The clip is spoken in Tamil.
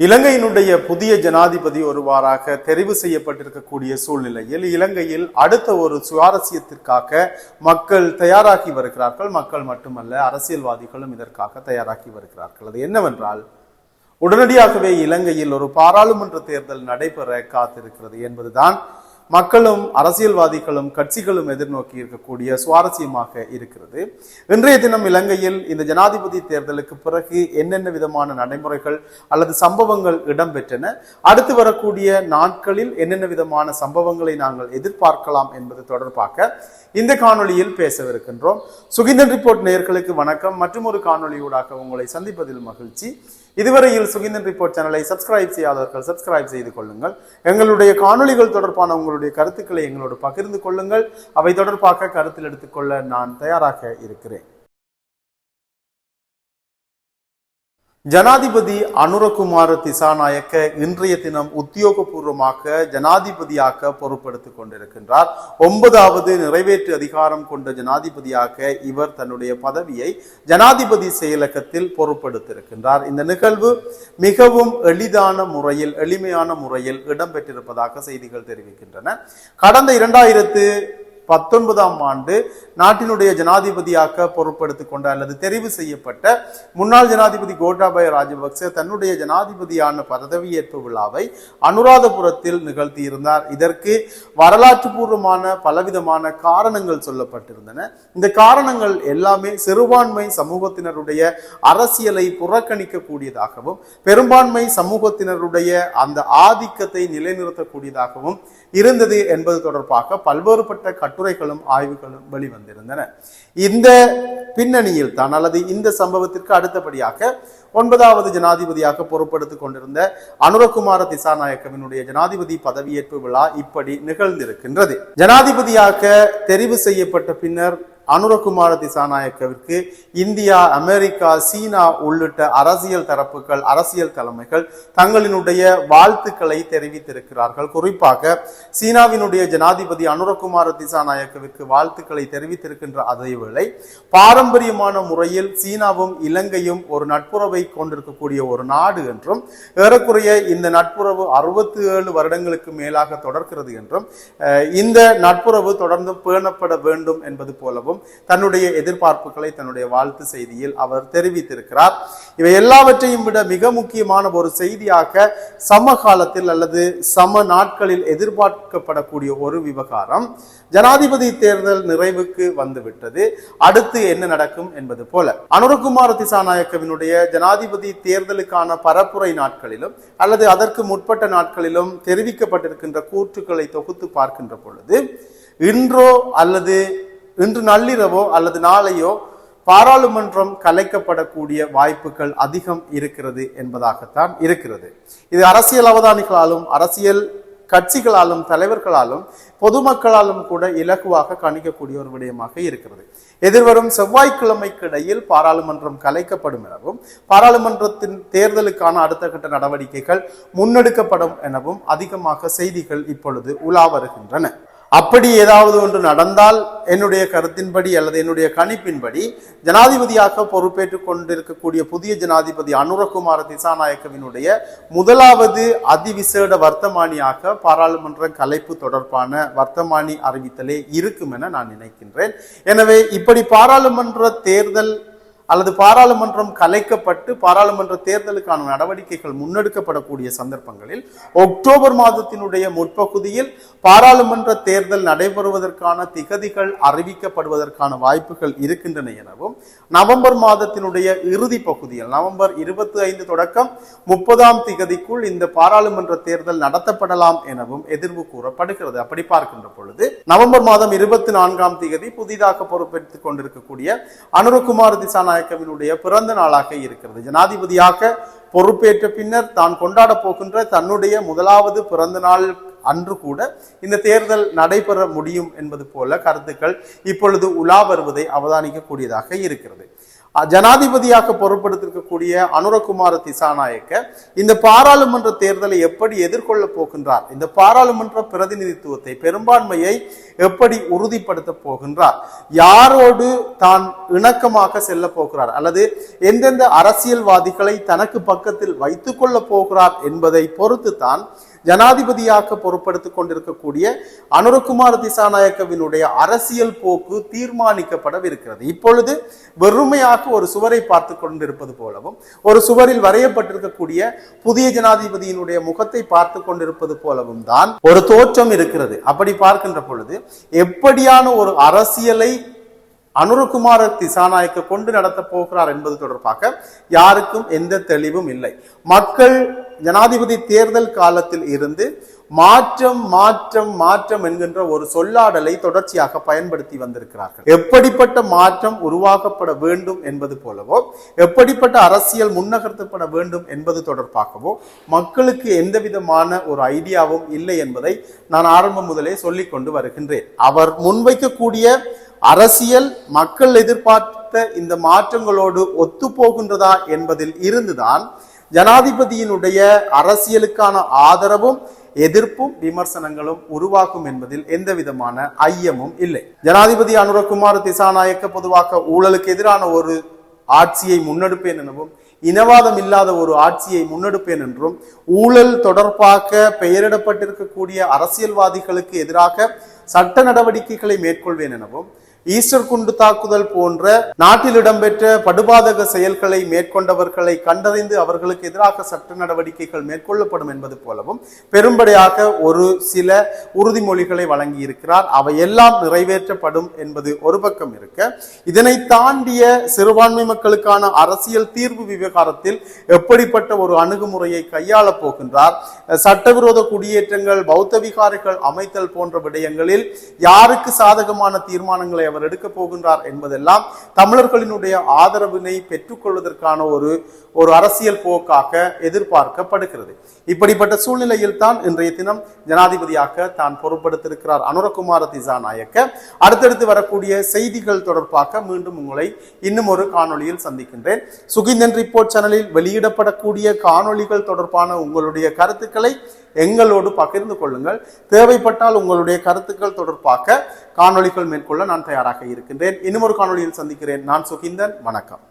இலங்கையினுடைய புதிய ஜனாதிபதி ஒருவாறாக தெரிவு செய்யப்பட்டிருக்கக்கூடிய சூழ்நிலையில் இலங்கையில் அடுத்த ஒரு சுவாரஸ்யத்திற்காக மக்கள் தயாராகி வருகிறார்கள். மக்கள் மட்டுமல்ல, அரசியல்வாதிகளும் இதற்காக தயாராகி வருகிறார்கள். அது என்னவென்றால், உடனடியாகவே இலங்கையில் ஒரு பாராளுமன்ற தேர்தல் நடைபெற காத்திருக்கிறது என்பதுதான் மக்களும் அரசியல்வாதிகளும் கட்சிகளும் எதிர்நோக்கி இருக்கக்கூடிய சுவாரஸ்யமாக இருக்கிறது. இன்றைய தினம் இலங்கையில் இந்த ஜனாதிபதி தேர்தலுக்கு பிறகு என்னென்ன விதமான நடைமுறைகள் அல்லது சம்பவங்கள் இடம்பெற்றன, அடுத்து வரக்கூடிய நாட்களில் என்னென்ன விதமான சம்பவங்களை நாங்கள் எதிர்பார்க்கலாம் என்பது தொடர்பாக இந்த காணொலியில் பேசவிருக்கின்றோம். சுகிந்தன் ரிப்போர்ட் நேயர்களுக்கு வணக்கம். மற்றும் ஒரு காணொலியூடாக உங்களை சந்திப்பதில் மகிழ்ச்சி. இதுவரையில் சுகிந்தன் ரிப்போர்ட் சேனலை சப்ஸ்கிரைப் செய்யாதவர்கள் சப்ஸ்கிரைப் செய்து கொள்ளுங்கள். எங்களுடைய காணொலிகள் தொடர்பான உங்களுடைய கருத்துக்களை எங்களோடு பகிர்ந்து கொள்ளுங்கள். அவை தொடர்பாக கருத்தில் எடுத்துக்கொள்ள நான் தயாராக இருக்கிறேன். ஜனாதிபதி அனுரகுமார திசாநாயக்க இன்றைய தினம் உத்தியோகபூர்வமாக ஜனாதிபதியாக பொறுப்பெடுத்துக் கொண்டிருக்கின்றார். 9வது நிறைவேற்று அதிகாரம் கொண்ட ஜனாதிபதியாக இவர் தன்னுடைய பதவியை ஜனாதிபதி செயலகத்தில் பொறுப்பெடுத்திருக்கின்றார். இந்த நிகழ்வு மிகவும் எளிமையான முறையில் இடம்பெற்றிருப்பதாக செய்திகள் தெரிவிக்கின்றன. கடந்த 2019ஆம் ஆண்டு நாட்டினுடைய ஜனாதிபதியாக பொறுப்பெடுத்துக் கொண்ட அல்லது தெரிவு செய்யப்பட்ட முன்னாள் ஜனாதிபதி கோட்டாபய ராஜபக்ச தன்னுடைய ஜனாதிபதியான பதவியேற்பு விழாவை அனுராதபுரத்தில் நிகழ்த்தியிருந்தார். இதற்கு வரலாற்று பூர்வமான பலவிதமான காரணங்கள் சொல்லப்பட்டிருந்தன. இந்த காரணங்கள் எல்லாமே சிறுபான்மை சமூகத்தினருடைய அரசியலை புறக்கணிக்க கூடியதாகவும் பெரும்பான்மை சமூகத்தினருடைய அந்த ஆதிக்கத்தை நிலைநிறுத்தக்கூடியதாகவும் இருந்தது என்பது தொடர்பாக பல்வேறுபட்ட கட்டுரைகளும் ஆய்வுகளும் வெளிவந்திருந்தன. இந்த பின்னணியில் தான் அல்லது இந்த சம்பவத்திற்கு அடுத்தபடியாக 9வது ஜனாதிபதியாக பொறுப்பெடுத்துக் கொண்டிருந்த அனுரகுமார திசாநாயக்கவினுடைய ஜனாதிபதி பதவியேற்பு விழா இப்படி நிகழ்ந்திருக்கின்றது. ஜனாதிபதியாக தெரிவு செய்யப்பட்ட பின்னர் அனுரகுமார திசாநாயக்கவிற்கு இந்தியா, அமெரிக்கா, சீனா உள்ளிட்ட அரசியல் தரப்புகள், அரசியல் தலைமைகள் தங்களினுடைய வாழ்த்துக்களை தெரிவித்திருக்கிறார்கள். குறிப்பாக சீனாவினுடைய ஜனாதிபதி அனுரகுமார திசாநாயக்கவிற்கு வாழ்த்துக்களை தெரிவித்திருக்கின்ற அதேவேளை பாரம்பரியமான முறையில் சீனாவும் இலங்கையும் ஒரு நட்புறவை கொண்டிருக்கக்கூடிய ஒரு நாடு என்றும், ஏறக்குறைய இந்த நட்புறவு 67 வருடங்களுக்கு மேலாக தொடர்கிறது என்றும், இந்த நட்புறவு தொடர்ந்து பேணப்பட வேண்டும் என்பது போலவும் தன்னுடைய எதிர்பார்ப்புகளை தன்னுடைய வாழ்த்து செய்தியில் அவர் தெரிவித்திருக்கிறார். இவை எல்லாவற்றையும் விட மிக முக்கியமான ஒரு செய்தியாக சமகாலத்தில் அல்லது சம நாட்களில் எதிர்பார்க்கப்படக்கூடிய ஒரு விவகாரம், ஜனாதிபதி தேர்தல் நிறைவுக்கு வந்துவிட்டது. அடுத்து என்ன நடக்கும் என்பது போல அனுரகுமார திசாநாயக்கவினுடைய ஜனாதிபதி தேர்தலுக்கான பரப்புரை நாட்களிலும் அல்லது அதற்கு முற்பட்ட நாட்களிலும் தெரிவிக்கப்பட்டிருக்கின்ற கூற்றுக்களை தொகுத்து பார்க்கின்ற பொழுது இன்றோ அல்லது இன்று நள்ளிரவோ அல்லது நாளையோ பாராளுமன்றம் கலைக்கப்படக்கூடிய வாய்ப்புகள் அதிகம் இருக்கிறது என்பதாகத்தான் இருக்கிறது. இது அரசியல் அவதானிகளாலும் அரசியல் கட்சிகளாலும் தலைவர்களாலும் பொதுமக்களாலும் கூட இலகுவாக கணிக்கக்கூடிய ஒரு விடயமாக இருக்கிறது. எதிர்வரும் செவ்வாய்க்கிழமைக்கு இடையில் பாராளுமன்றம் கலைக்கப்படும் எனவும் பாராளுமன்றத்தின் தேர்தலுக்கான அடுத்த கட்ட நடவடிக்கைகள் முன்னெடுக்கப்படும் எனவும் அதிகமாக செய்திகள் இப்பொழுது உலா வருகின்றன. அப்படி ஏதாவது ஒன்று நடந்தால் என்னுடைய கருத்தின்படி அல்லது என்னுடைய கணிப்பின்படி ஜனாதிபதியாக பொறுப்பேற்றுக் கொண்டிருக்கக்கூடிய புதிய ஜனாதிபதி அனுரகுமார திசாநாயக்கவினுடைய முதலாவது அதிவிசேட வர்த்தமானியாக பாராளுமன்ற கலைப்பு தொடர்பான வர்த்தமானி அறிவித்தலே இருக்கும் என நான் நினைக்கின்றேன். எனவே இப்படி பாராளுமன்ற தேர்தல் அல்லது பாராளுமன்றம் கலைக்கப்பட்டு பாராளுமன்ற தேர்தலுக்கான நடவடிக்கைகள் முன்னெடுக்கப்படக்கூடிய சந்தர்ப்பங்களில் அக்டோபர் மாதத்தினுடைய முற்பகுதியில் பாராளுமன்ற தேர்தல் நடைபெறுவதற்கான திகதிகள் அறிவிக்கப்படுவதற்கான வாய்ப்புகள் இருக்கின்றன எனவும், நவம்பர் மாதத்தினுடைய இறுதி பகுதியில் நவம்பர் 25 தொடக்கம் 30ஆம் திகதிக்குள் இந்த பாராளுமன்ற தேர்தல் நடத்தப்படலாம் எனவும் எதிர்வு கூறப்படுகிறது. அப்படி பார்க்கின்ற பொழுது நவம்பர் மாதம் 24ஆம் திகதி புதிதாக பொறுப்பேற்றுக் கொண்டிருக்கக்கூடிய அனுரகுமார திசாநாயக்கவினுடைய பிறந்த நாளாக இருக்கிறது. ஜனாதிபதியாக பொறுப்பேற்ற பின்னர் தான் கொண்டாட போகின்ற தன்னுடைய முதலாவது பிறந்த நாள் அன்று கூட இந்த தேர்தல் நடைபெற முடியும் என்பது போல கருத்துக்கள் இப்பொழுது உலா வருவதை அவதானிக்கக்கூடியதாக இருக்கிறது. ஜனாதிபதியாக பொறுப்பெடுத்திருக்கக்கூடிய அனுரகுமார திசாநாயக்க இந்த பாராளுமன்ற தேர்தலை எப்படி எதிர்கொள்ள போகின்றார், இந்த பாராளுமன்ற பிரதிநிதித்துவத்தை பெரும்பான்மையை எப்படி உறுதிப்படுத்த போகின்றார், யாரோடு தான் இணக்கமாக செல்ல போகிறார் அல்லது எந்தெந்த அரசியல்வாதிகளை தனக்கு பக்கத்தில் வைத்துக் கொள்ள போகிறார் என்பதை பொறுத்து தான் ஜனாதிபதியாக பொறுப்படுத்திக் கொண்டிருக்கக்கூடிய அனுரகுமார திசாநாயக்கவினுடைய அரசியல் போக்கு தீர்மானிக்கப்படவிருக்கிறது. இப்பொழுது வெறுமையாக ஒரு சுவரை பார்த்து கொண்டிருப்பது போலவும் ஒரு சுவரில் வரையப்பட்டிருக்கக்கூடிய புதிய ஜனாதிபதியினுடைய முகத்தை பார்த்து கொண்டிருப்பது போலவும் தான் ஒரு தோற்றம் இருக்கிறது. அப்படி பார்க்கின்ற பொழுது எப்படியான ஒரு அரசியலை அனுரகுமார திசாநாயக்க கொண்டு நடத்த போகிறார் என்பது தொடர்பாக யாருக்கும் எந்த தெளிவும் இல்லை. மக்கள் ஜனாதிபதி தேர்தல் காலத்தில் இருந்து மாற்றம் மாற்றம் மாற்றம் என்கின்ற ஒரு சொல்லாடலை தொடர்ச்சியாக பயன்படுத்தி வந்திருக்கிறார்கள். எப்படிப்பட்ட மாற்றம் உருவாக்கப்பட வேண்டும் என்பது போலவோ எப்படிப்பட்ட அரசியல் முன்னகர்த்தப்பட வேண்டும் என்பது தொடர்பாகவோ மக்களுக்கு எந்த விதமான ஒரு ஐடியாவும் இல்லை என்பதை நான் ஆரம்பம் முதலே சொல்லிக் கொண்டு வருகின்றேன். அவர் முன்வைக்கக்கூடிய அரசியல் மக்கள் எதிர்பார்த்த இந்த மாற்றங்களோடு ஒத்து போகின்றதா என்பதில் இருந்துதான் ஜனாதிபதியினுடைய அரசியலுக்கான ஆதரவும் எதிர்ப்பும் விமர்சனங்களும் உருவாக்கும் என்பதில் எந்த விதமான ஐயமும் இல்லை. ஜனாதிபதி அனுரகுமார திசாநாயக்க பொதுவாக ஊழலுக்கு எதிரான ஒரு ஆட்சியை முன்னெடுப்பேன் எனவும் இனவாதம் இல்லாத ஒரு ஆட்சியை முன்னெடுப்பேன் என்றும் ஊழல் தொடர்பாக பெயரிடப்பட்டிருக்கக்கூடிய அரசியல்வாதிகளுக்கு எதிராக சட்ட நடவடிக்கைகளை மேற்கொள்வேன் எனவும் ஈஸ்டர் குண்டு தாக்குதல் போன்ற நாட்டில் இடம்பெற்ற படுபாதக செயல்களை மேற்கொண்டவர்களை கண்டறிந்து அவர்களுக்கு எதிராக சட்ட நடவடிக்கைகள் மேற்கொள்ளப்படும் என்பது போலவும் பெரும்படியாக ஒரு சில உறுதிமொழிகளை வழங்கி இருக்கிறார். அவையெல்லாம் நிறைவேற்றப்படும் என்பது ஒரு பக்கம் இருக்க, இதனை தாண்டிய சிறுபான்மை மக்களுக்கான அரசியல் தீர்வு விவகாரத்தில் எப்படிப்பட்ட ஒரு அணுகுமுறையை கையாள போகின்றார், சட்டவிரோத குடியேற்றங்கள் பௌத்த விகாரைகள் அமைத்தல் போன்ற விடயங்களில் யாருக்கு சாதகமான தீர்மானங்களை அவர் எடுக்க போகின்றார் என்பதெல்லாம் தமிழர்களினுடைய ஆதரவினை பெற்றுக் கொள்வதற்கான ஒரு அரசியல் போக்காக எதிர்பார்க்கப்படுகிறது. இப்படிப்பட்ட சூழ்நிலையில் தான் இன்றைய தினம் ஜனாதிபதியாக தான் பொறுப்படுத்திருக்கிறார் அனுரகுமார திசாநாயக்க. அடுத்தடுத்து வரக்கூடிய செய்திகள் தொடர்பாக மீண்டும் உங்களை இன்னும் ஒரு காணொலியில் சந்திக்கின்றேன். சுகிந்தன் ரிப்போர்ட் சேனலில் வெளியிடப்படக்கூடிய காணொலிகள் தொடர்பான உங்களுடைய கருத்துக்களை எங்களோடு பகிர்ந்து கொள்ளுங்கள். தேவைப்பட்டால் உங்களுடைய கருத்துக்கள் தொடர்பாக காணொலிகள் மேற்கொள்ள நான் தயாராக இருக்கின்றேன். இன்னும் ஒரு காணொலியில் சந்திக்கிறேன். நான் சுகிந்தன். வணக்கம்.